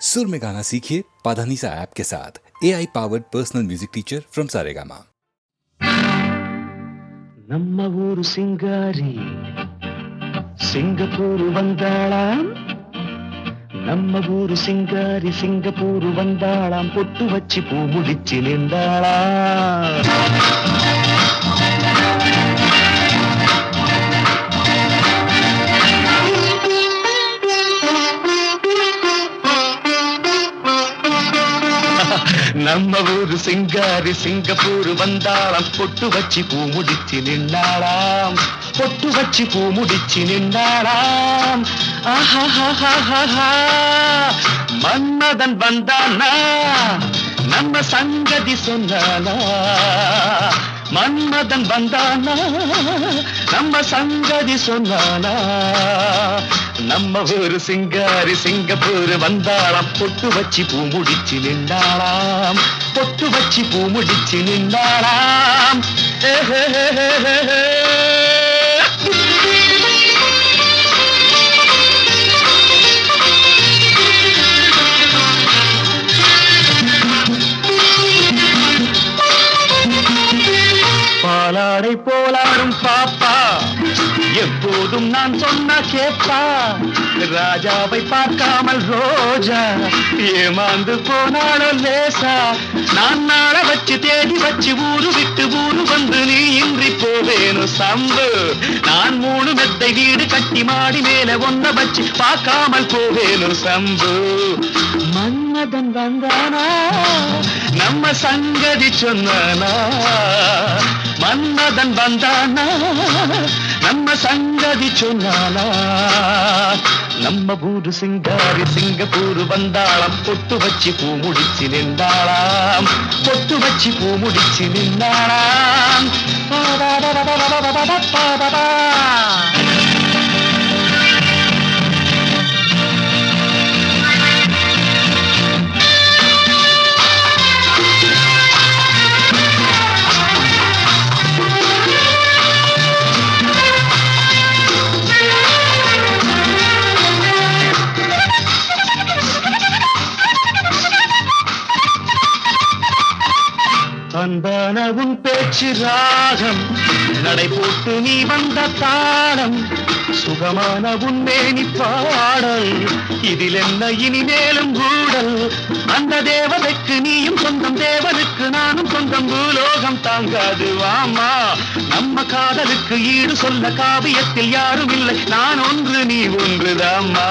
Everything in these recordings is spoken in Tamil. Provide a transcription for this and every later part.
सुर में गाना सीखिए पाधानीसा ऐप के साथ। AI powered personal music teacher from Saregama. ನಮ್ಮ ಊರು ಸಿಂಗಾರಿ ಸಿಂಗಪೂರು ಬಂದಾಳಾಂ நம்ம ஊரு சிங்காரி சிங்கப்பூரு வந்தாளாம் பொட்டு வச்சு பூ முடிச்சு நின்றாளாம் நம்ம ஊரு சிங்காரி சிங்கப்பூரு வந்தாளாம் பொட்டு வச்சு பூ முடிச்சு நின்றாளாம் பொட்டு வச்சு பூ முடிச்சு நின்றாளாம் ஆஹா மன்மதன் வந்தானா நம்ம சங்கதி சொன்னானா மன்மதன் வந்தானா நம்ம சங்கதி சொன்னானா நம்ம ஊரு சிங்காரி சிங்கப்பூரு வந்தாளாம் பொட்டு வச்சு பூ முடிச்சு நின்றாளாம் பொட்டு வச்சு பூ முடிச்சு நின்றாளாம் பாலாடை போலாடும் பாப்பா எப்போதும் நான் சொன்ன கேப்பா ராஜாவை பார்க்காமல் ரோஜா ஏமாந்து போனாலும் லேசா நான் நாள வச்சு தேடி வச்சு ஊரு விட்டு ஊரு வந்து நீ இன்றி போவேணும் சம்பு நான் 3 மெத்தை வீடு கட்டி மாடி மேல ஒன்ன வச்சு பார்க்காமல் போவேணும் சம்பு மன்மதன் வந்தானா நம்ம சங்கதி சொன்னானா மன்மதன் வந்தானா நம்ம சங்கதி சொன்னானா நம்ம ஊரு சிங்காரி சிங்கப்பூரு வந்தாளாம் பொட்டு வச்சு பூ முடிச்சு நின்றாளாம் பொட்டு வச்சு பூ முடிச்சு நின்றாளாம் அன்பான உன் பேச்சு ராகம் நடை போட்டு நீ வந்த தாளம் சுகமான உன் மேனி பாடல் இதில் என்ன இனிமேலும் கூடல் அந்த தேவதைக்கு நீயும் சொந்தம் தேவனுக்கு நானும் சொந்தம் பூலோகம் தாங்காது வாமா நம்ம காதலுக்கு ஈடு சொல்ல காவியத்தில் யாரும் இல்லை நான் ஒன்று நீ ஒன்றுதாம்மா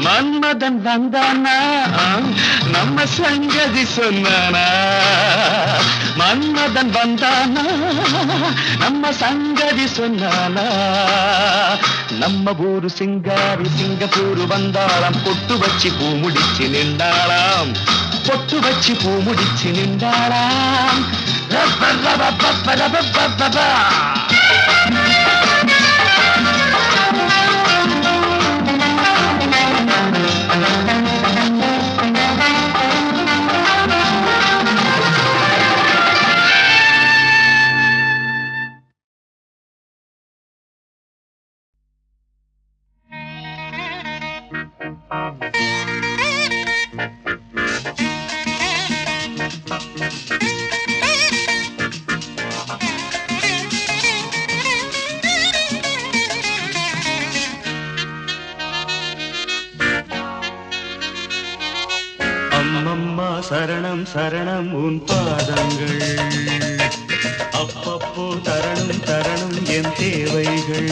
மன்மதன் வந்தானா நம்ம சங்கதி சொன்னானா மன்மதன் வந்தானா நம்ம சங்கதி சொன்னானா நம்ம ஊரு சிங்காரி சிங்கப்பூரு வந்தாளாம் பொட்டு வச்சு பூ முடிச்சு நின்றாளாம் பொட்டு வச்சு பூ முடிச்சு நின்றாளாம் அம்மம்மா சரணம் சரணம் உன் பாதங்கள் அப்பப்போ தரணும் தரணும் என் தேவைகள்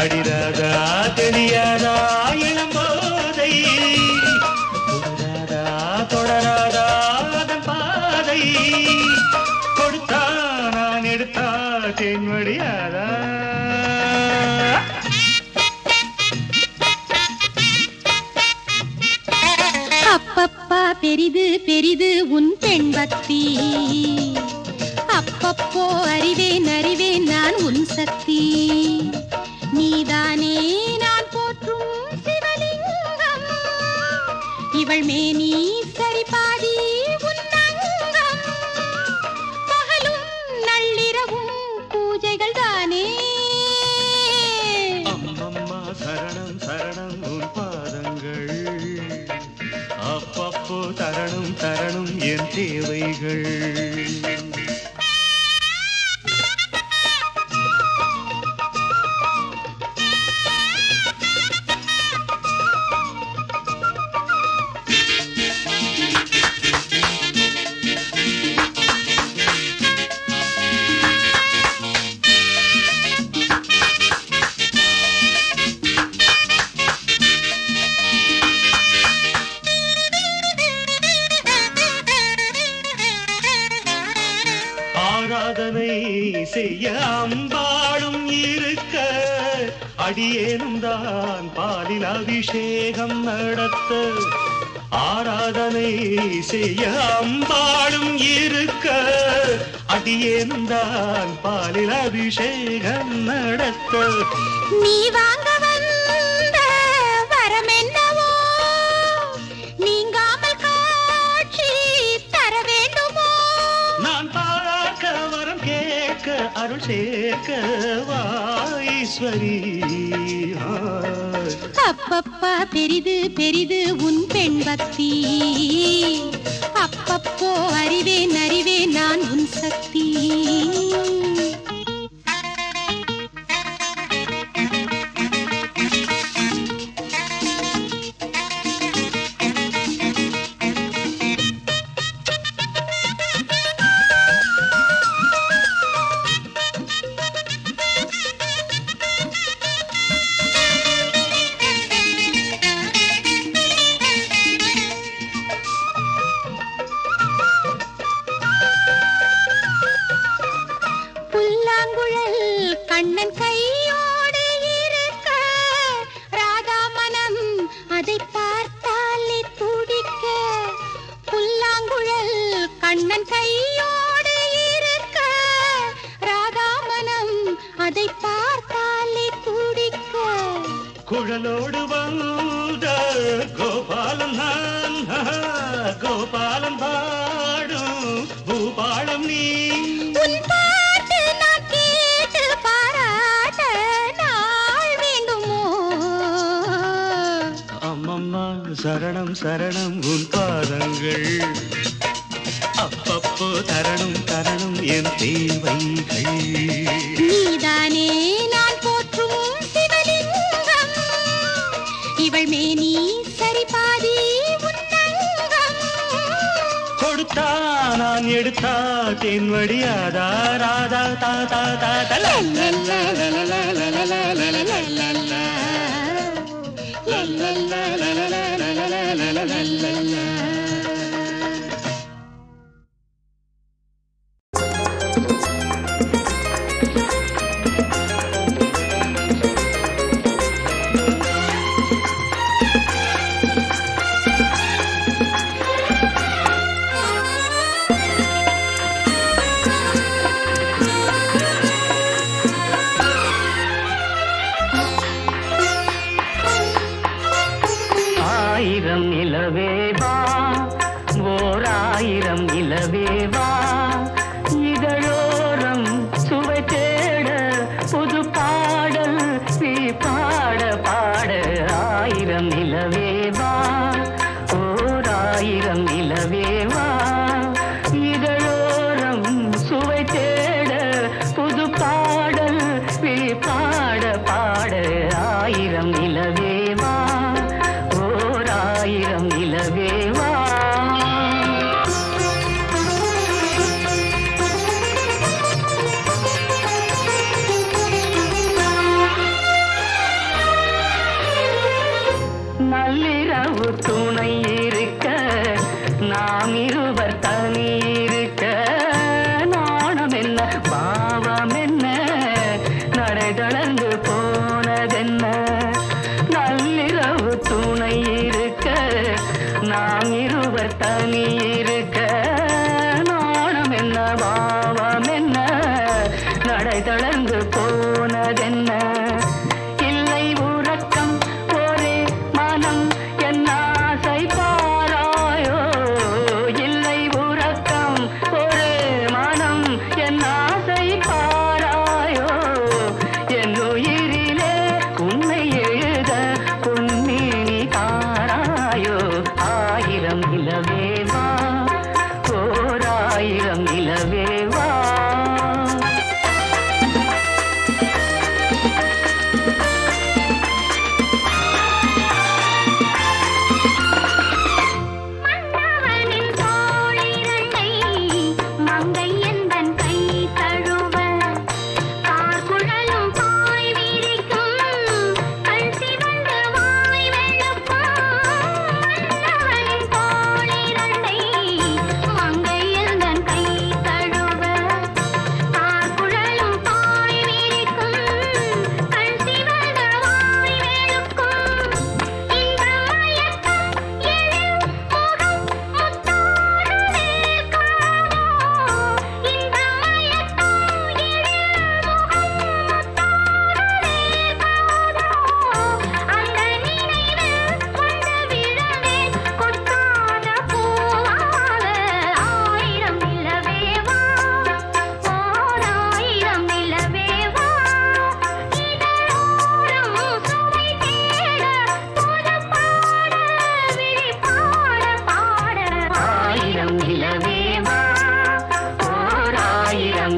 அடிராதா தெரியாதா இளம்போதை தொடராதா தொடராதா அதன் பாதை கொடுத்தா நான் எடுத்தா தேன்வடியாதா அப்பப்பா பெரிது பெரிது உன் பெண் பக்தி அப்பப்போ அறிவேன் அறிவேன் நான் உன் சக்தி நீதானே நான் போற்றும் சிவலிங்கம் இவள் மேனி சரிபாதி உன் அங்கம் பகலும் நள்ளிரவும் பூஜைகள் தானே அம்மம்மா சரணம் சரணம் உன் பாதங்கள் அப்பப்போ தரணும் தரணும் என் தேவைகள். ஆராதனை செய்ய அம்பாளும் இருக்க, அடியேனும் தான் பாலில் அபிஷேகம் நடத்த. ஆராதனை செய்ய அம்பாளும் இருக்க, அடியேனும் தான் பாலில் அபிஷேகம் நடத்த. நீ வாங்க வந்த வரம் என்னவோ, நீங்காமல் காட்சி தர வேண்டுமோ? நான் பார்க்க வரம் கேட்க அருள் சேர்க்க வாஈஸ்வரி. அப்பப்பா பெரிது பெரிது உன் பெண் பக்தி, அப்பப்போ அறிவேன் அறிவேன் நான் உன் சக்தி. புல்லாங்குழல் கண்ணன் கையோடு இருக்க, ராதா மனம் அதை பார்த்தாலே துடிக்க. புல்லாங்குழல் கண்ணன் கையோடு இருக்க, ராதா மனம் அதை பார்த்தாலே துடிக்க. குழலோடு வந்த கோபாலம் நான், கோபாலம் பாடும் பூபாலம் நீ. உன் பாட்டு நான் கேட்டு பாராட்ட நாள் வேண்டுமோ? அம்மம்மா சரணம் சரணம் உன் பாதங்கள், அப்பப்போ தரணும் தரணும் என் தேவைகள். நீதானே நான் போற்றும் சிவலிங்கம், இவள் மேனி சரிபாதி உன்னங்கம். கொடுத்தா நான் எடுத்தா தேன் வடியாதா ராதா தா தா தா தா லா லா லா லா லா லா லா லா லா லா லா லா லா லா. லா லா லா லா லா லா லா லா லா லா லா லா. ஆயிரம் நிலவேவா, ஓர் ஆயிரம் நிலவேவா, இதழோரம் சுவை தேட புது பாடல் நீ பாட பாட. ஆயிரம் நிலவேவா, ஓர் ஆயிரம் நிலவேவா, இதழோரம் சுவை தேட புது பாடல் நீ பாட பாட. ஆயிரம் நிலவேவா, ஆயிரம் நிலவேவா. நள்ளிரவு துணை இருக்க, நாம் இருவர் தனி இருக்க. நாணம் என்ன பாவம் என்ன, நடை தளர்ந்து போனதென்ன. நள்ளிரவு துணை இருக்க, நாம் இருவர் தனி இருக்க. நாணம் என்ன பாவம் என்ன, நடை தளர்ந்து போனதென்ன. இல்லை உறக்கம் ஒரே மனம் என் ஆசை பாராயோ. இல்லை உறக்கம் ஒரே மனம் என் ஆசை பாராயோ. என் உயிரிலே உன்னை எழுத பொன்மேனி தாராயோ. ஆயிரம் ஆயிரம் நிலவேவா ஓர் ஆயிரம்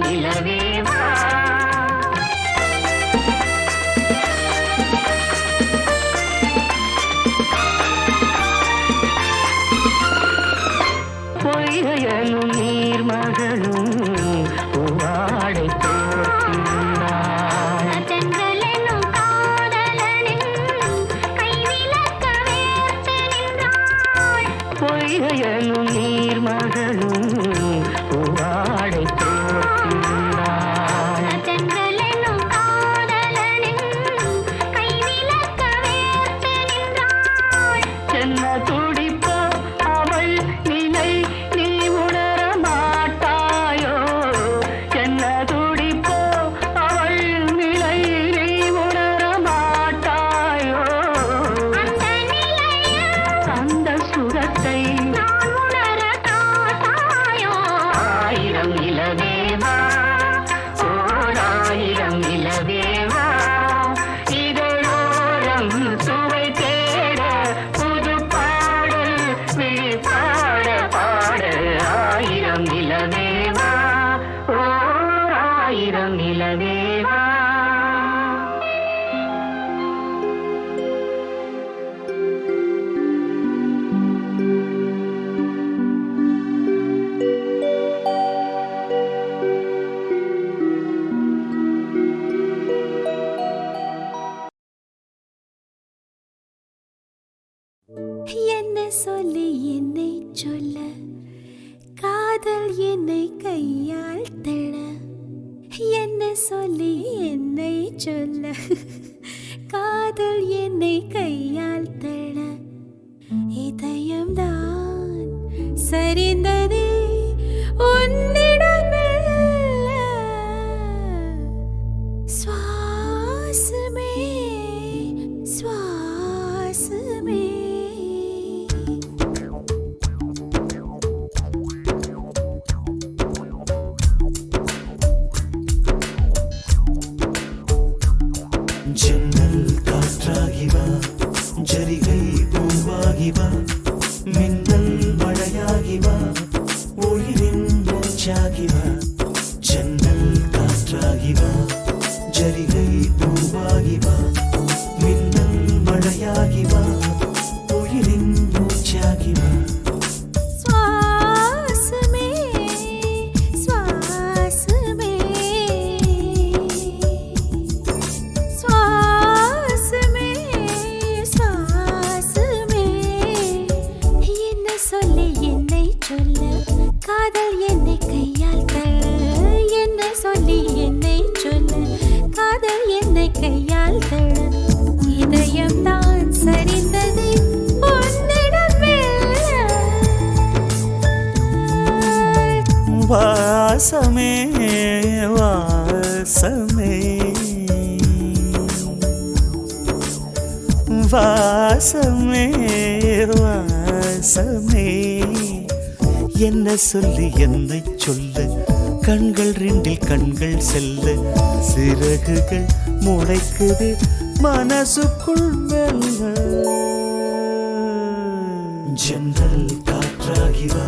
நிலவேவா பொய்கையனும் நீர்மகளும் பூவாடை பொய்கையனும் நீர்மகளும் பூவாடை என்ன துடிப்போ அவள் நிலை நீ உணர மாட்டாயோ என்ன துடிப்போ அவள் நிலை நீ உணர மாட்டாயோ அந்த சுரத்தை ஆயிரம் நிலவேவா ஓர் ஆயிரம் நிலவேவா இதழோரம் சுவை தேட புது பாடல் விழி பாட பாட ஆயிரம் நிலவேவா ஓர் ஆயிரம் நிலவேவா என்ன சொல்லி என்னை சொல்ல காதல் என்னை கையால் தள என்ன சொல்லி என்னை சொல்ல காதல் என்னை கையால் தள இதயம்தான் சரிந்ததே உன்னிடமெல்ல சுவாசமே சுவாசமே ஜன்னல் காற்றாகிவா ஜரிகை பூவாகிவா மின்னல் மழையாகிவா உயிரின் மூச்சாகிவா ஜன்னல் காற்றாகிவா ஜரிகை பூவாகிவா மின்னல் மழையாகிவா உயிரின் மூச்சாகிவா சுவாசமே சுவாசமே சுவாசமே சுவாசமே என்ன சொல்லி என்னை சொல்ல காதல் என்னை கையால் தள்ள என்ன சொல்லி என்னை சொல்ல காதல் என்னை கையால் தள்ள இதயம்தான் சரிந்தது வாசமே வாசமே வாசமே வாசமே என்ன சொல்லி என்னை சொல்ல கண்கள் ரெண்டில் கண்கள் செல்ல சிறகுகள் முளைக்குது மனசுக்குள் மெல்ல ஜன்னல் காற்றாகி வா,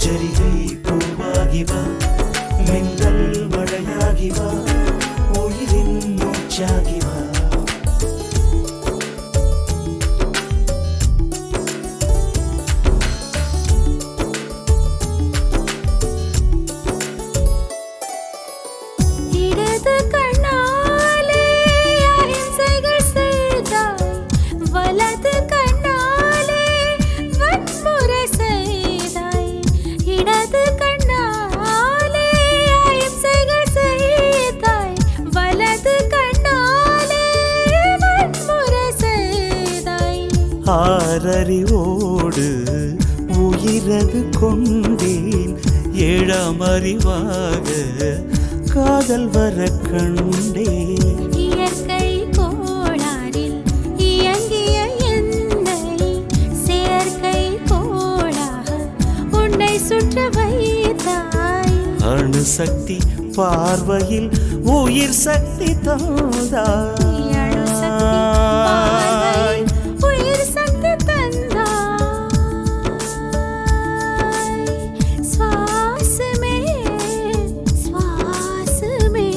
ஜரிகை பூவாகி வா, மின்னல் மழையாகி வா, உயிரின் மூச்சாகி வா. இடது கண்ணாலே அஹிம்சைகள் செய்தாய், வலது கண்ணாலே வன்முறை செய்தாய். இடது கண்ணாலே அஹிம்சைகள் செய்தாய், வலது கண்ணாலே வன்முறை செய்தாய். ஆறறிவோடு உயிரது கொண்டேன், ஏழாம் அறிவாக காதல் வர கண்டேன். இயற்கை கோளாறில் இயங்கிய என்னை செயற்கை கோளாக உன்னை சுற்ற வைத்தாய். அணுசக்தி பார்வையில் உயிர் சக்தி தந்தாய். அணுசக்தி பார்வையில் உயிர் சக்தி தந்தாய். சுவாசமே சுவாசமே.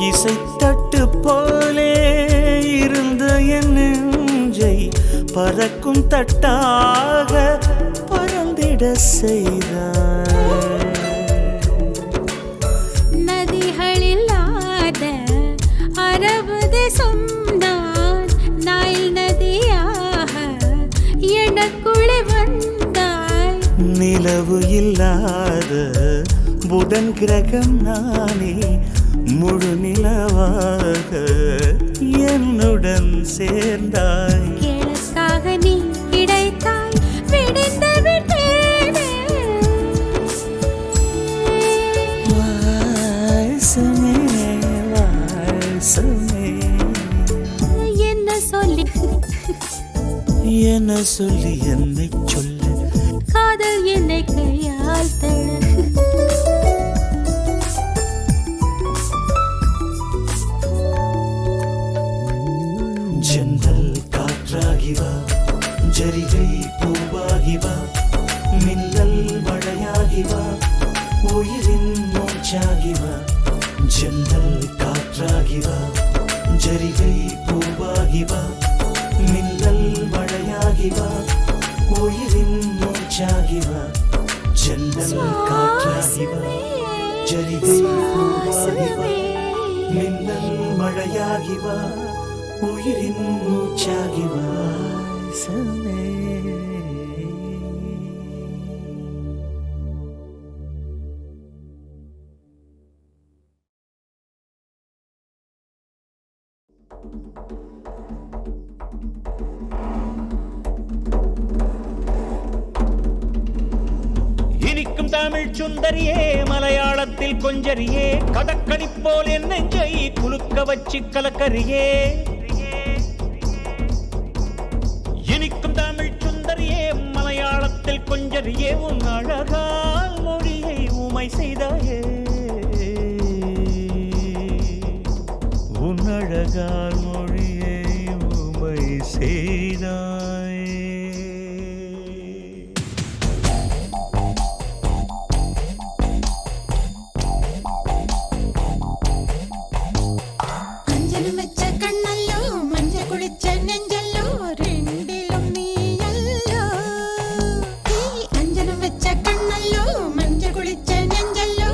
இசைத்தட்டு போலே இருந்த என் நெஞ்சை பறக்கும் தட்டாக பறந்திட செய்தாய். நதிகளில்லாத அரபு தேசம் நான், நைல் நதியாக எனக்குள்ளே வந்தாய். நிலவு இல்லாத புதன் கிரகம் நானே, முழு நிலவாக என்னுடன் சேர்ந்தாய். எனக்காக நீ கிடைத்தாய், விடிந்து விட்டேனே. வாசமே வாசமே, என்ன சொல்லி என்ன சொல்லி என்னை சொல்ல, காதல் என்னை கையால் தழ. ஜன்னல் காற்றாகி வா, ஜரிகை பூவாகி வா, மின்னல் மழையாகி வா, உயிரின் மூச்சாகி வா. ஜன்னல் காற்றாகி வா, ஜரிகை பூவாகி வா, மின்னல் மழையாகி வா, உயிரின் மூச்சாகி வா. ஜன்னல் காற்றாகி வா, ஜரிகை பூவாகி வா, மின்னல் மழையாகி வா, உயிரின் மூச்சாகி வாசமே. இனிக்கும் தமிழ் சுந்தரியே, மலையாளத்தில் கொஞ்சரியே, கடற்கனி போல் என் நெஞ்சை குலுக்க வச்சு கலக்கரியே. இனிக்கும் தமிழ் சுந்தரியே, மலையாளத்தில் கொஞ்சரியே, உன் அழகால் மொழியை ஊமை செய்தாயே. உன் அழகால் மொழியை ஊமை செய்தாயே. அஞ்சனம் வச்ச கண்ணல்லோ, மஞ்ச குளிச்ச நெஞ்சல்லோ, ரெண்டிலும் நீயல்லோ. அஞ்சனம் வச்ச கண்ணல்லோ, மஞ்ச குளிச்ச நெஞ்சல்லோ,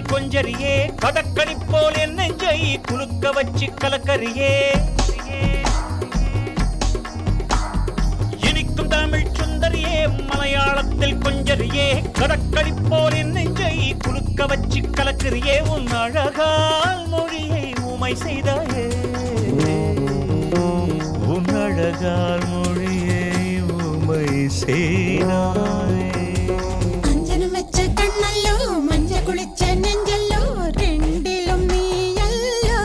மலையாளத்தில் கொஞ்சரியே கடற்கடி போல் என் நெஞ்சை குலுக்க வச்சு கலக்கரியே இனிக்கும் தமிழ் சுந்தரியே மலையாளத்தில் கொஞ்சரியே கடற்கடி போல் என் நெஞ்சை குலுக்க வச்சு கலக்கரியே உன் அழகால் மொழியை உமை செய்தாயே உன் அழகால் மொழியை உமை செய்தாயே அஞ்சனம் வச்ச கண்ணல்லோ மஞ்ச குளிச்ச நெஞ்சல்லோ ரெண்டிலும் நீயல்லோ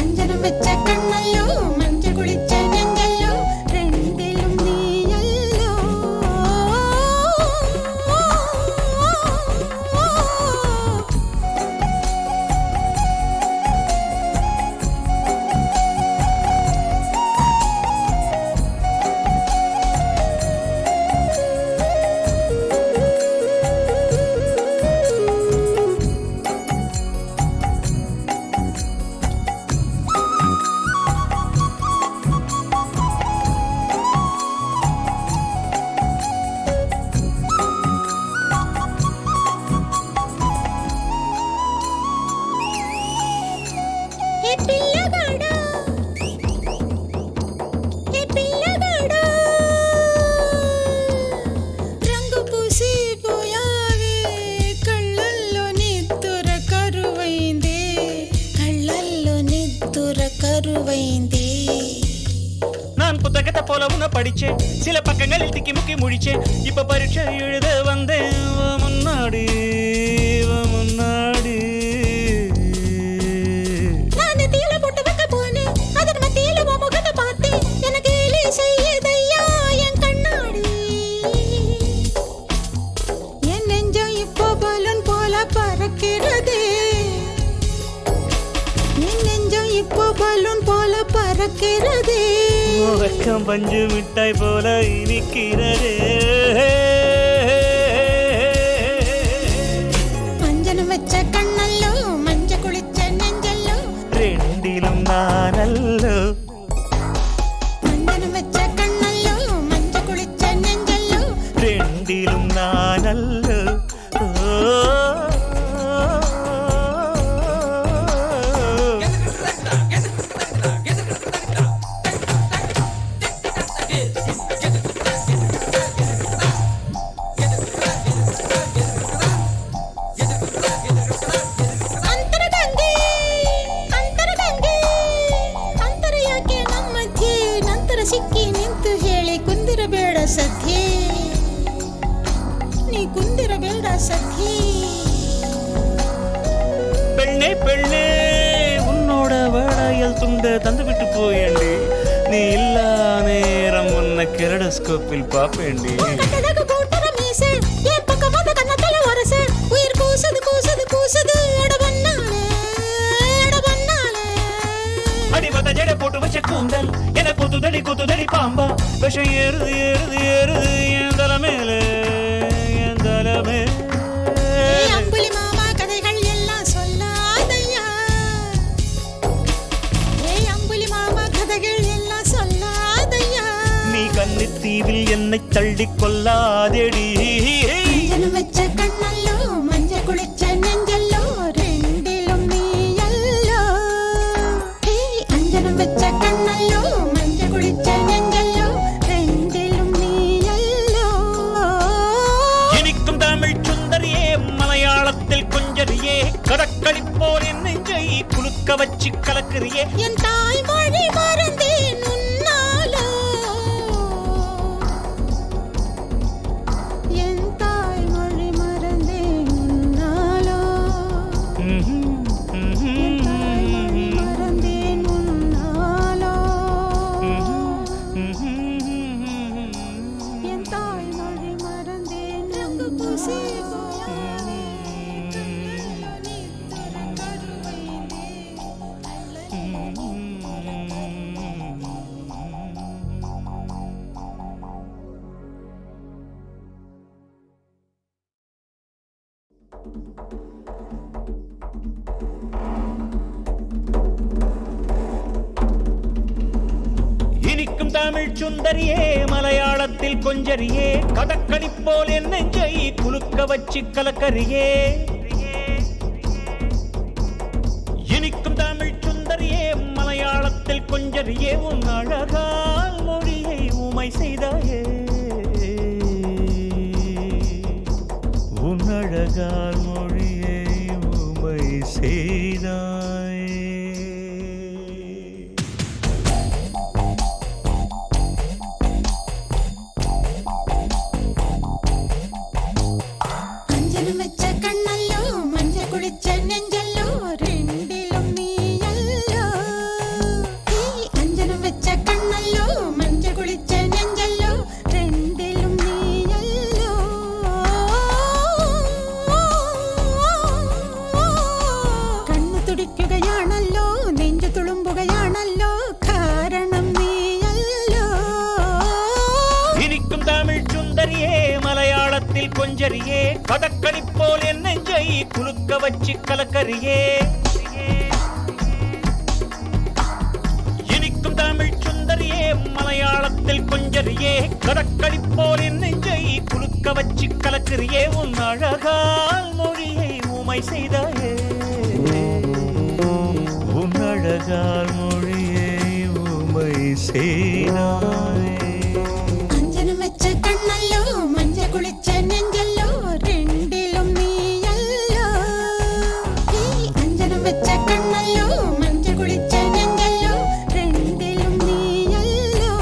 அஞ்சனம் வச்ச கண்ணல்லோ மஞ்ச குளிச்ச நெஞ்சல்லோ ரெண்டிலும் நீயல்லோ రంగు పూసి పోయావే కళ్ళల్లో నిద్దుర కరువైందే కళ్ళల్లో నిద్దుర కరువైందే நான் புத்தகத்தை போல உன்னை படிச்சேன் சில பக்கங்களில் திக்கி முக்கி முடிச்சேன் இப்ப பரீட்சை எழுத வந்தேன் முன்னாடி முன்னாடி நான் தீல போட்டு வைக்க போனேன் அதன் மத்தியில உன் முகத்தை பார்த்தேன் எனக்கு கேலி செய்யுதையா என் கண்ணாடி என் நெஞ்சம் இப்போ பலூன் போல பறக்கிறதே என் நெஞ்சம் இப்போ பலூன் போல பறக்கிறதே வெக்கம் பஞ்சு மிட்டாய் போல இனிக்கிறதே அஞ்சனம் வச்ச கண்ணல்லோ மஞ்ச குளிச்ச நெஞ்சல்லோ ரெண்டிலும் நானல்லோ அஞ்சனம் வச்ச கண்ணல்லோ மஞ்ச குளிச்ச நெஞ்சல்லோ ரெண்டிலும் நானல்லோ ಅಂತರಗಂಗೆ ಅಂತರಗಂಗೆ ಅಂತರ ಯಾಕೆ ನಮ್ಮ ಮಧ್ಯೆ ನಂತರ ಸಿಕ್ಕಿ ನಿಂತು ಹೇಳಿ ಕುಂದಿರಬೇಡ ಸದ್ಯೆ ನೀ ಕುಂದಿರಬೇಡ ಸದ್ಯೆ பெண்ணே பெண்ணே உன்னோட வேளையில் துண்ட தந்து விட்டு போயேண்டி நீ இல்லா நேரம் உன்னை கெரடோஸ்கோப்பில் பாப்பேண்டி கட்டதகு கூட்டர மீசை என் பக்கமாத கண்ணத்துல வரச உயிர் கூசுது கூசுது கூசுது எட பண்ணாலே அடிபட்ட ஜடை போட்டு வச்ச கூந்தல் என குத்துதடி பாம்பா விஷம் ஏறுது ஏறுது ஏறுது என் தலை மேலே என் தலை ஏய் அம்புலி மாமா கதைகள் எல்லாம் சொல்லாதையா ஏய் அம்புலி மாமா கதைகள் எல்லாம் சொல்லாதையா நீ கன்னித்தீவில் என்னை தள்ளி கொல்லாதேடி அஞ்சனம் வச்ச கண்ணல்லோ மஞ்ச குளிச்ச நெஞ்சல்லோ ரெண்டிலும் நீயல்லோ ஏய் அஞ்சனம் வச்ச கண்ணல்லோ மஞ்ச குளிச்ச நெஞ்சல்லோ ரெண்டிலும் நீயல்லோ இனிக்கும் தமிழ் சுந்தரியே மலையாளத்தில் கொஞ்சரியே கடற்கடி போல் என் நெஞ்சை குலுக்க வச்சு கலக்கரியே என் தாய்மொழி மறந்தேன் உன்னாலோ என் தாய்மொழி மறந்தேன் உன்னாலோ என் தாய்மொழி மறந்தேன் உன்னாலோ என் தாய்மொழி மறந்தேன் ரங்கு பூசி போயாவே கண்ணில் நித்திர கருவைந்தே இனிக்கும் தமிழ் சுந்தரியே மலையாளத்தில் கொஞ்சரியே கடற்கடி போல் என் நெஞ்சை குலுக்க வச்சு கலக்கரியே சுந்தரியே மலையாளத்தில் கொஞ்சறியே உன் அழகால் மொழியை உமை செய்தாயே உன் அழகால் மொழியை உமை செய்தாயே அஞ்சனம் வச்ச கண்ணல்லோ மஞ்ச குளிச்ச நெஞ்சல்லோ ரெண்டிலும் நீயல்லோ அஞ்சனம் வச்ச கண்ணல்லோ மஞ்ச குளிச்ச நெஞ்சல்லோ ரெண்டிலும் நீயல்லோ കണ്ണു തുടിക്കുകയാണല്ലോ നെഞ്ചു തുളുമ്പുകയാണല്ലോ കാരണം നീയല്ലോ இனிக்கும் தமிழ் சுந்தரியே மலையாளத்தில் கொஞ்சரியே கதக்களி போல் என் நெஞ்சை குலுக்க வச்சு கலக்கரியே இனிக்கும் தமிழ் சுந்தரியே மலையாளத்தில் கொஞ்சரியே கதக்களி போல் என் நெஞ்சை குலுக்க வச்சு கலக்கரியே உன் அழகால் மொழியை உமை செய்தாயே உன் அழகால் மொழியை உமை செய்தாயே അഞ്ജനം വെച്ച കണ്ണല്ലോ മഞ്ഞ കുളിച്ച നെഞ്ചല്ലോ രണ്ടിലും നീയല്ലോ അഞ്ജനം വെച്ച കണ്ണല്ലോ മഞ്ഞ കുളിച്ച നെഞ്ചല്ലോ രണ്ടിലും നീയല്ലോ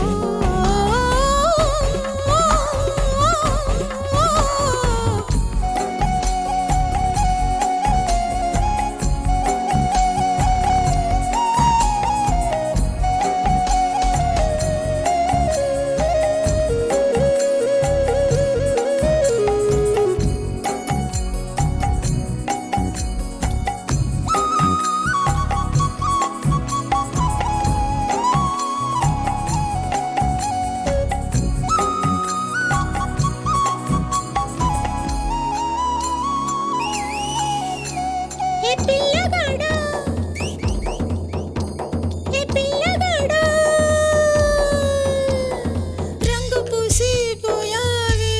రంగు పూసి పోయావే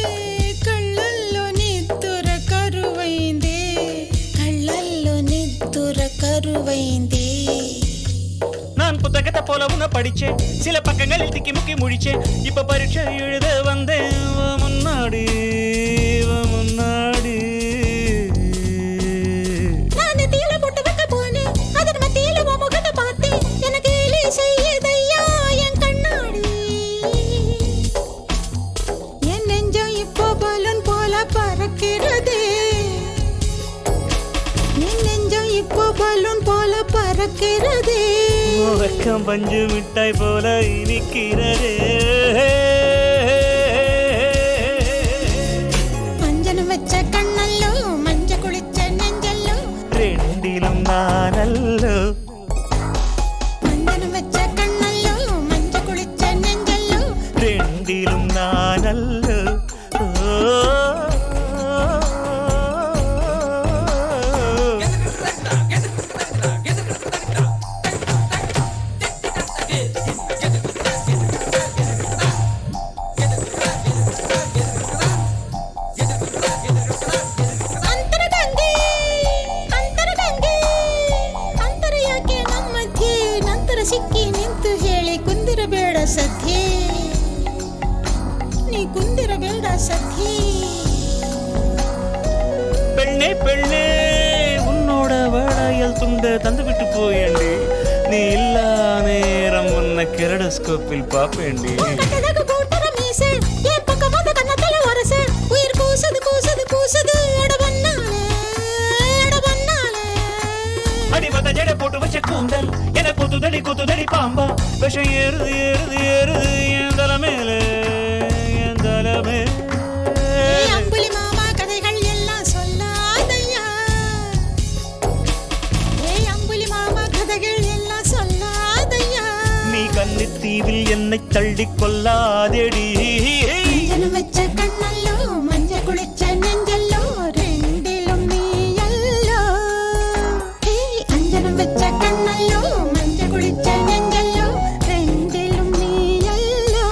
కళ్ళల్లో నిద్దుర కరువైందే కళ్ళల్లో నిద్దుర కరువైందే நான் புத்தகத்தை போல உன்னை படிச்சேன் சில பக்கங்களில் திக்கி முக்கி முழிச்சேன் இப்ப பரீட்சை எழுத வந்தேன் உன் முன்னாடி உன் முன்னாடி நான் தீல போட்டு வைக்க போனேன் அதன் மத்தியில உன் முகத்தை பார்த்தேன் எனக்கு கேலி செய்யுதையா என் கண்ணாடி என் நெஞ்சம் இப்போ பலூன் போல பறக்கிறதே என் நெஞ்சம் இப்போ பலூன் போல பறக்கிறதே வெக்கம் பஞ்சு மிட்டாய் போல இனிக்கிறதே அஞ்சனம் வச்ச கண்ணல்லோ மஞ்ச குளிச்ச நெஞ்சல்லோ ரெண்டிலும் நானல்லோ அஞ்சனம் வச்ச கண்ணல்லோ மஞ்ச குளிச்ச நெஞ்சல்லோ ரெண்டிலும் நானல்லோ ಅಂತರಗಂಗೆ ಅಂತರಯಾಕೆ ನಮ್ಮ ಮಧ್ಯೆ ನಂತರ ಸಿಕ್ಕಿ ನಿಂತು ಹೇಳಿ ಕುಂದಿರಬೇಡ ಸದ್ಯೆ ನೀ ಕುಂದಿರಬೇಡ ಸದ್ಯೆ பெண்ணே பெண்ணே உன்னோட வளையல் துண்ட தந்து விட்டு போயேண்டி நீ இல்லா நேரம் உன்னை கெரடஸ்கோப்பில் பாப்பேண்டி கட்டதகு கூட்டர மீசை என் பக்கமாத கண்ணத்துல வரச உயிர் கூசுது கூசுது கூசுது அட பண்ணாலே அடிபத ஜடை போட்டு வச்ச கூந்தல் என குத்துதடி பாம்பா விஷம் ஏறுது ஏறுது ஏறுது என் தலை மேலே என் தலை மேலே ஏய் அம்புலி மாமா கதைகள் எல்லாம் சொல்லாதையா ஏய் அம்புலி மாமா கதைகள் எல்லாம் சொல்லாதையா நீ கன்னித்தீவில் என்னை தள்ளி கொல்லாதேடி அஞ்சனம் வச்ச கண்ணல்லோ மஞ்ச குளிச்ச நெஞ்சல்லோ ரெண்டிலும் நீயல்லோ அஞ்சனம் வச்ச கண்ணல்லோ மஞ்ச குளிச்ச நெஞ்சல்லோ ரெண்டிலும் நீயல்லோ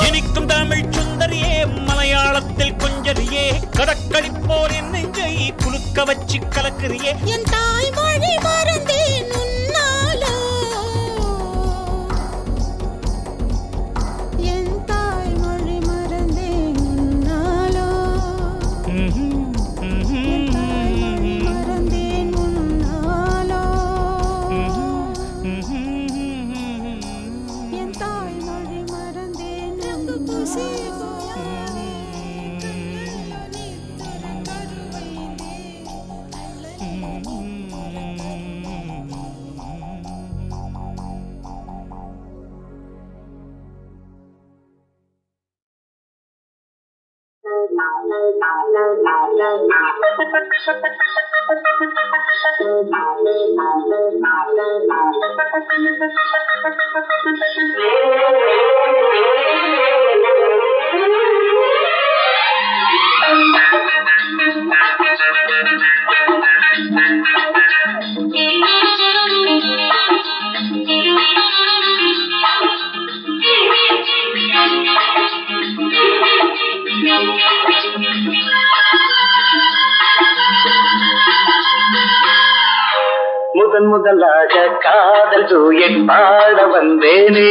இனிக்கும் தமிழ் சுந்தரியே மலையாளத்தில் கொஞ்சரியே கடற்களி போல் என் நெஞ்சை குலுக்க வச்சு கலக்குறியே என் தாய்மொழி மறந்தேன் உன் என் தாய்மொழி மறந்தேன் முன்னாலோ என் தாய்மொழி மறந்தேன் ரங்கு பூசி போயானே கண்ணாடி கருவையிலே முதன் முதலாக காதல் டூயட் பாட வந்தேனே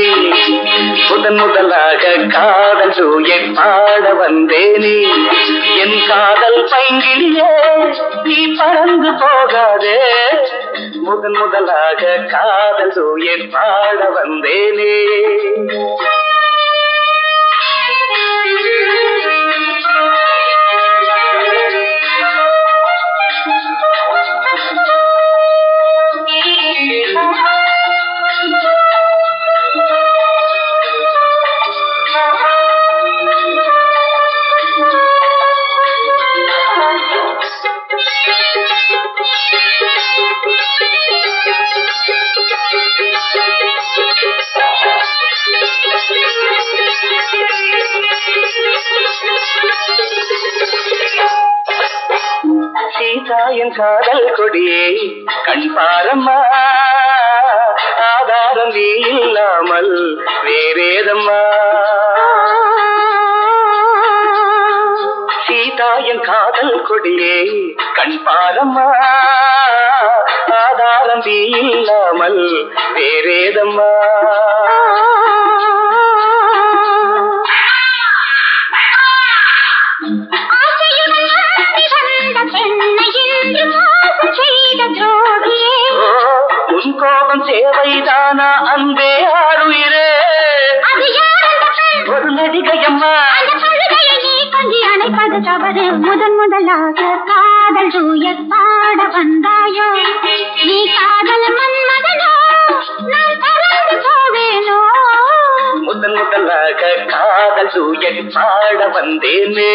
முதன் முதலாக காதல் டூயட் பாட வந்தேனே என் காதல் பைங்கிலியே நீ பறந்து போகாதே முதன் முதலாக காதல் டூயட் பாட வந்தேனே சீதாயின் காதல் கொடியே கண் பாரம்மா ஆதாரம் நீ இல்லாமல் வேறேதம்மா சீதாயின் காதல் கொடியே கண் பாரம்மா ஆதாரம் நீ இல்லாமல் வேறேதம்மா உன் கோபம் சேவைதானா அன்பே ஆறுயிரே ஒரு நடிகையம்மா அணைப்பது தவறு முதன் முதலாக காதல் டூயட் பாட வந்தாயோ நீ காதல் மன்மதனோ நான் பறந்து போவேனோ முதன் முதலாக காதல் டூயட் பாட வந்தேனே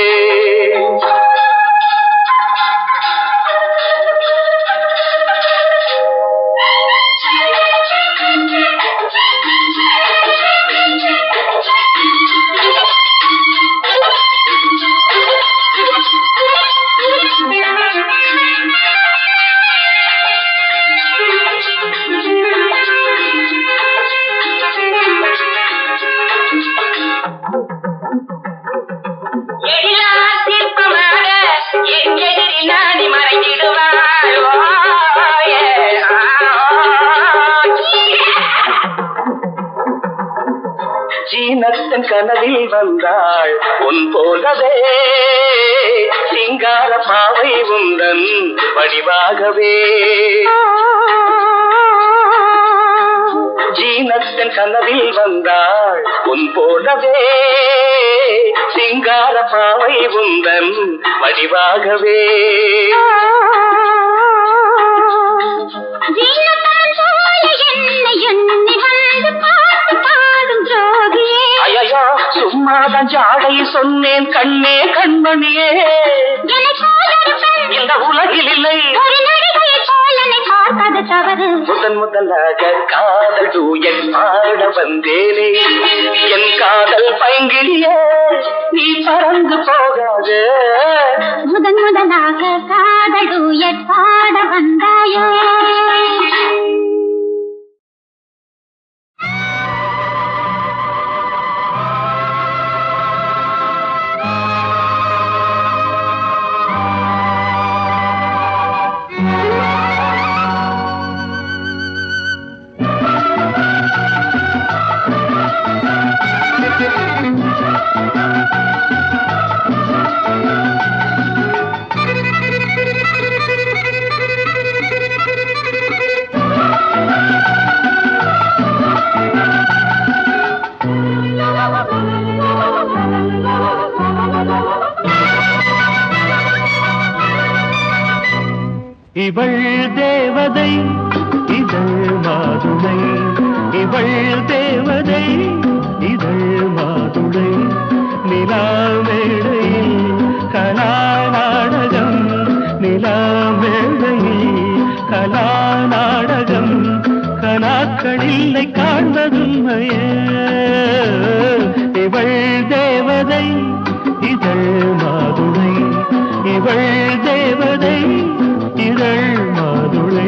ஜீனத்தன் கனவில் வந்தாள் உன் போலவே சிங்கார பாவை உந்தன் வடிவாகவே ஜீனத்தன் கனவில் வந்தாள் உன் போலவே சிங்கார பாவை உந்தன் வடிவாகவே ஐயோ சும்மாதான் ஜாடை சொன்னேன் கண்ணே கண்மணியே இந்த உலகில் இல்லை முதன் முதலாக காதல் டூயட் பாட வந்தேனே என் காதல் பைங்கிலியே நீ பறந்து போகாது முதன் முதலாக காதல் டூயட் பாட வந்தாயோ இவள் தேவதை இதழ் மாதுளை, இவள் தேவதை இதழ் மாதுளை. நிலா மேடையில் கலா நாடகம், நிலா மேடையில் கலா நாடகம். கனாக்களில்லை காண்பதுமையே. இவள் தேவதை இதழ் மாதுளை, இவள் தேவதை இதழ் மாதுளை.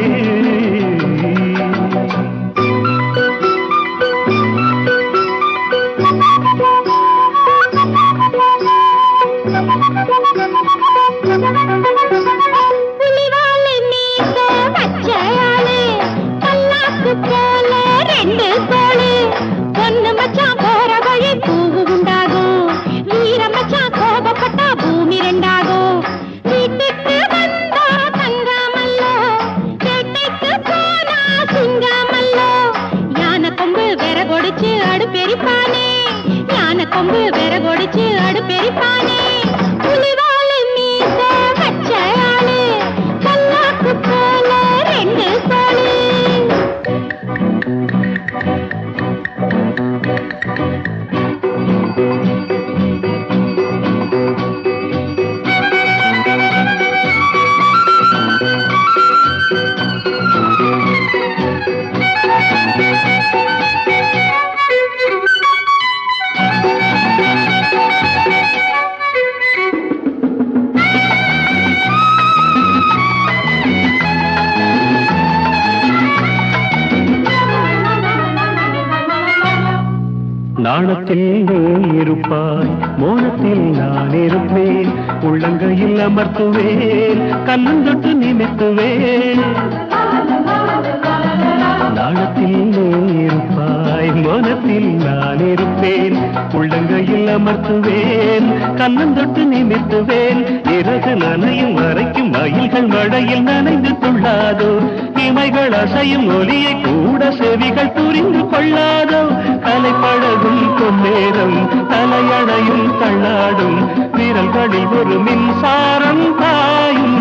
கொம்பு விறகொடிச்சு அடுப்பெரிப்பானே. புலிவாலு மீச பச்சையாளு கல்லாக்கு போல ரெண்டு தோளு. நாணத்தில் நீ இருப்பாய், மோனத்தில் நான் இருப்பேன். உள்ளங்கையில் அமர்த்துவேன், கண்ணந்தொட்டு நிமித்துவேன். நாணத்தில் நீ இருப்பாய், மோனத்தில் நான் இருப்பேன். உள்ளங்கையில் அமர்த்துவேன், கண்ணந்தொட்டு நிமித்துவேன். இறகு நனையும் வரைக்கும் மயில்கள் மழையில் நனைந்து கொள்ளாதோ. இமைகள் அசையும் ஒலியை கூட செவிகள் புரிந்து கொள்ளாதோ. கலைப்பழகும் பொன்னேரம் தலையணையும் தள்ளாடும், விரல்களில் ஒரு மின்சாரம் பாயும்.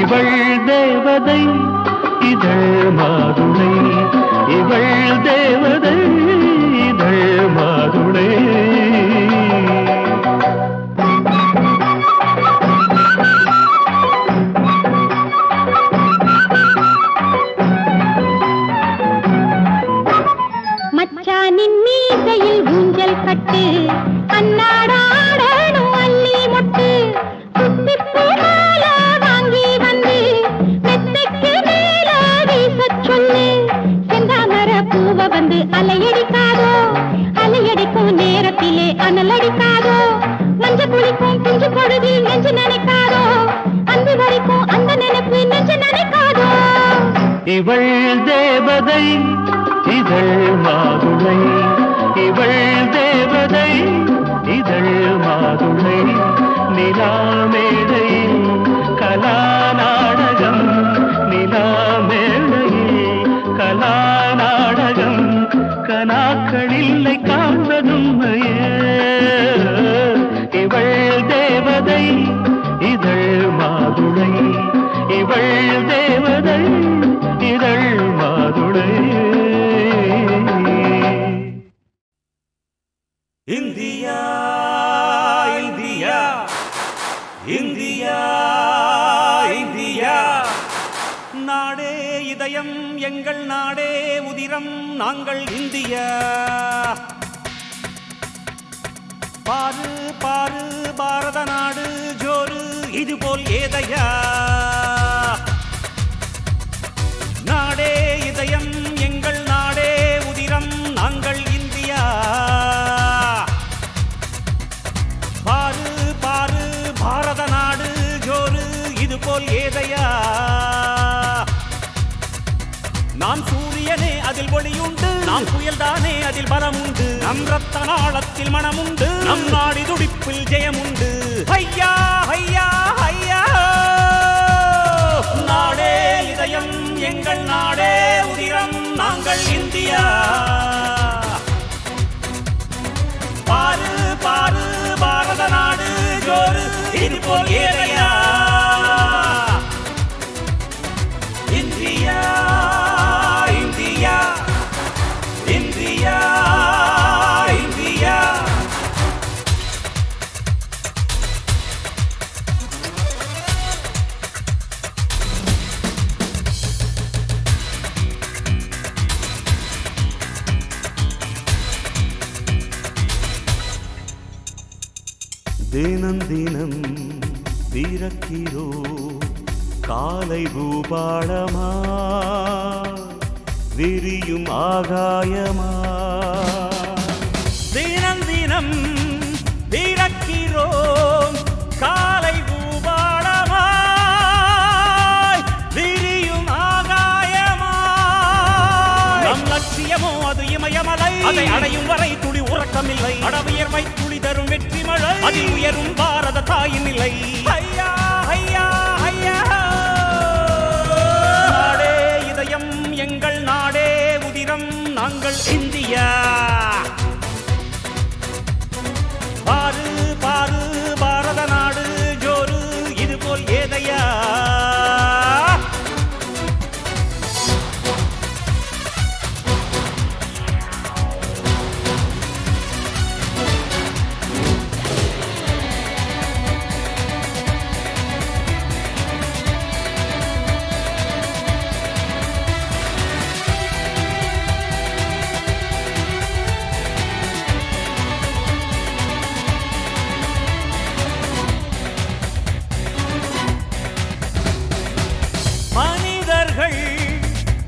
இவள் தேவதை இதழ் மாதுளை, இவள் தேவதை இதழ் மாதுளை. மச்சானின் மீசையில் ஊஞ்சல் கட்டு, அன்னாடாடணும் அள்ளி மொட்டு. குத்திப்பூ மால வாங்கி வந்து மெத்தைக்கு மேல வீசச் சொல்லு. செந்தாமர பூவ வந்து அலையடிக்காதோ, அலையடிக்கும் நேரத்திலே அனலடிக்காதோ. மஞ்ச குளிக்கும் குஞ்சு பொழுதில் நெஞ்சு நினைக்காதோ, அன்று வரைக்கும் அந்த நினைப்பு நெஞ்சு நினைக்காதோ. இவள் தேவதை இதழ் மாதுளை, இவள் தேவதை இதழ் மாதுளை. நிலா மேடையில் கலா நாடகம், நிலா மேடையில் கலா நாடகம். கனாக்களில்லை காண்பதுமையே. இவள் தேவதை இதழ் மாதுளை, இவள் தேவதை இதழ் மாதுளை. இந்தியா இந்தியா இந்தியா இந்தியா, நாடே இதயம் எங்கள் நாடே உதிரம் நாங்கள் இந்தியா. பாரு பாரு பாரத நாடு ஜோரு இதுபோல் ஏதையா. நாடே இதயம் எங்கள் நாடே உதிரம் நாங்கள் இந்தியா. பாரு பாரு பாரத நாடு ஜோரு இதுபோல் ஏதையா. நாம் சூரியனே அதில் ஒளியுண்டு, நாம் புயல்தானே அதில் பலமுண்டு. நம் ரத்த நாளத்தில் மனமுண்டு, நம் நாடி துடிப்பில் ஜெயமுண்டு. ஐயா ஐயா ஐயா, நாடே இதயம் எங்கள் நாடே உதிரம் நாங்கள் இந்தியா. பாரு பாரு பாரத நாடு ஜோரு இதுபோல் ஏதையா. பிறக்கிறோம் காலை பூபாளமா விரியும் ஆகாயமா தினம் தினம் பிறக்கிறோம் காலை பூபாளமா விரியும் ஆகாயமா நம் லட்சியமோ அது இமயமலை அதை அடையும் வரை துளி உறக்கமில்லை அடவியர்வை துளி தரும் வெற்றி மழை அதில் உயரும் பாரத தாயின் நிலை ஐயா ஐயா ஐயா நாடே இதயம் எங்கள் நாடே உதிரம் நாங்கள் இந்தியா பாரு பாரு பாரத நாடு ஜோரு இது போல் ஏதையா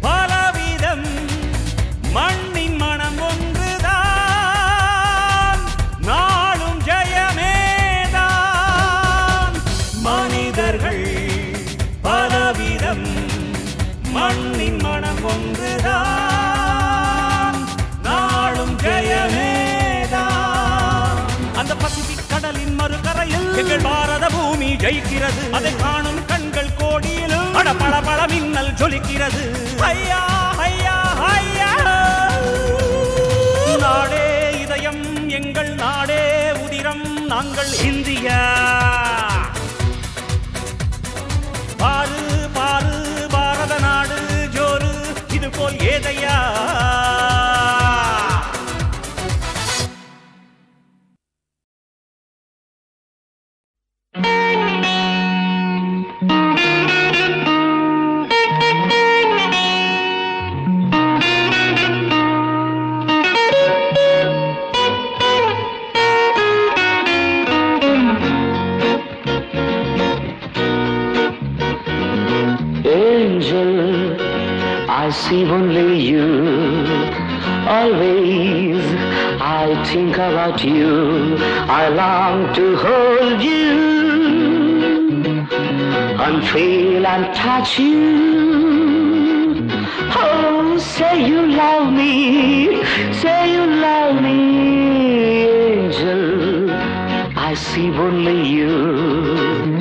பலவிதம் மண்ணின் மனம் ஒன்றுதான் நாளும் ஜெயமேதான் மனிதர்கள் பலவிதம் மண்ணின் மனம் ஒன்றுதான் நாளும் ஜெயமேதான் அந்த பசிபிக் கடலின் மறுகரையில் எங்கள் பாரத பூமி ஜெயிக்கிறது அதை காணும் கண்கள் கோடியிலும் பல பல மின்னல் ஜொலிக்கிறது ஐயா ஐயா ஐயா நாடே இதயம் எங்கள் நாடே உதிரம் நாங்கள் இந்தியா பாரு பாரு பாரத நாடு ஜோரு இது போல் ஏதையா I see only you. Always I think about you. I long to hold you and feel and touch you. Oh, say you love me, say you love me, angel. I see only you.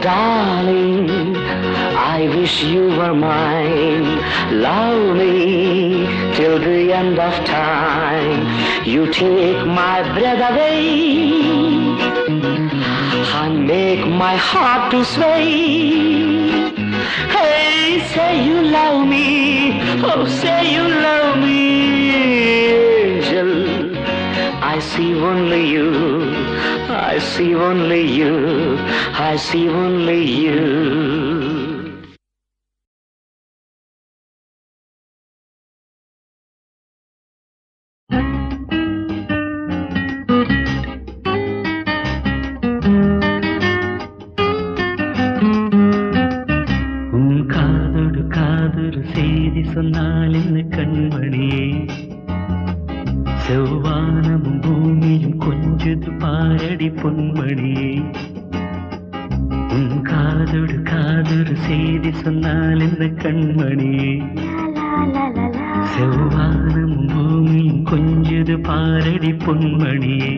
Darling, I wish you were mine. Love me till the end of time. You take my breath away and make my heart to sway. Hey, say you love me, oh say you love me, angel. I see only you, I see only you, I see only you. செய்தி சொன்னால் என்ன கண்மணியே செவ்வானமும் பூமியும் கொஞ்சது பாரடி பொன்மணியே உன் காதோடு காதொரு செய்தி சொன்னால் என்ன கண்மணியே செவ்வானமும் பூமியும் கொஞ்சது பாரடி பொன்மணியே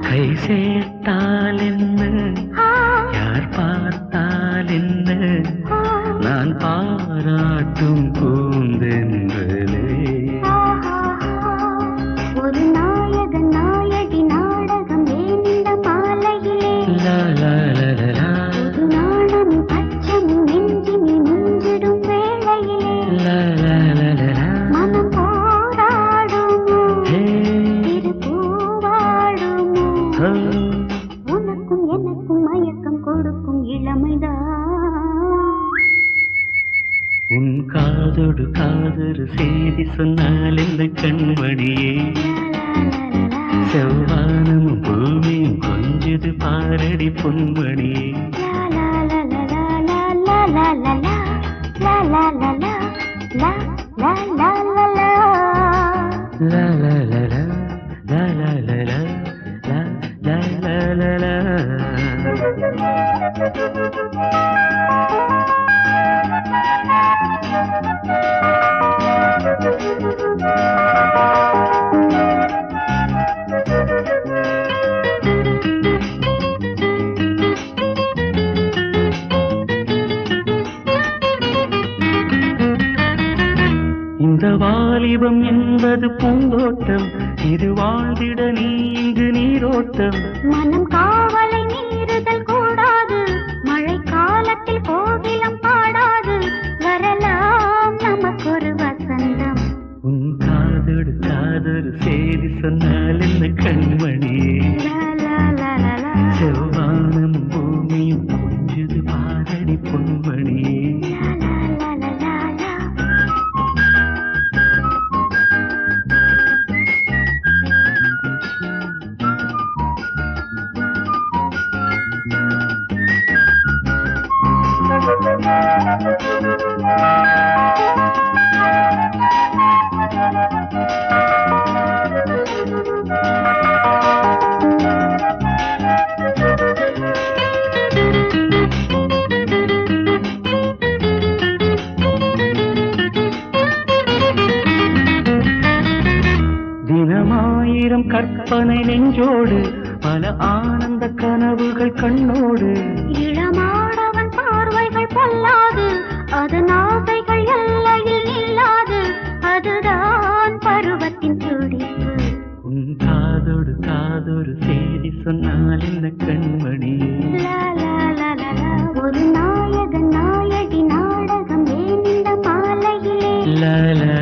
கை சேர்த்தால் என்ன யார் பார்த்தால் என்ன நான் பாராட்டும் பூந்தென்றலே ஒரு நாயகன் நாயகி நாடகம் வேண்ட மாலையிலே ஒரு நாணமும் பச்சமும் நெஞ்சினில் முஞ்சிடும் வேளையிலே மனம் போராடுமோ திருப்பூவாடுமோ உனக்கும் எனக்கும் மயக்கம் கொடுக்கும் இளமைதான் உன் காதோடு இந்த கண்மணியே செவ்வானமும் பூமியும் கொஞ்சது பாரடி பொன்மணியே La la la la, la la la la, la la la la la. இந்த வாலிபம் என்பது பூந்தோட்டம் இது வாழ்ந்திட நீ இங்கு நீரோட்டம் மனம் காவலை மீறுதல் கூடாது மழை காலத்தில் கோகிலம் பாடாது வரலாம் நமக்கொரு வசந்தம் உன் காதோடு காதொரு செய்தி சொன்னால் இந்த கண்மணியே செவ்வானம் பூமியும் கொஞ்சது பாரடி பொன்மணியே தினமாயிரம் கற்பனை நெஞ்சோடு பல ஆனந்த கனவுகள் கண்ணோடு இளமாடவன் பார்வைகள் பொல்லாது அதன் ஆசைகள் எல்லையில் நில்லாது அதுதான் பருவத்தின் துடிப்பு உன் காதோடு காதொரு செய்தி சொன்னால் இந்த கண்மணியே ஒரு நாயகன் நாயகி நாடகம் ஏன் இந்த மாலையிலே la la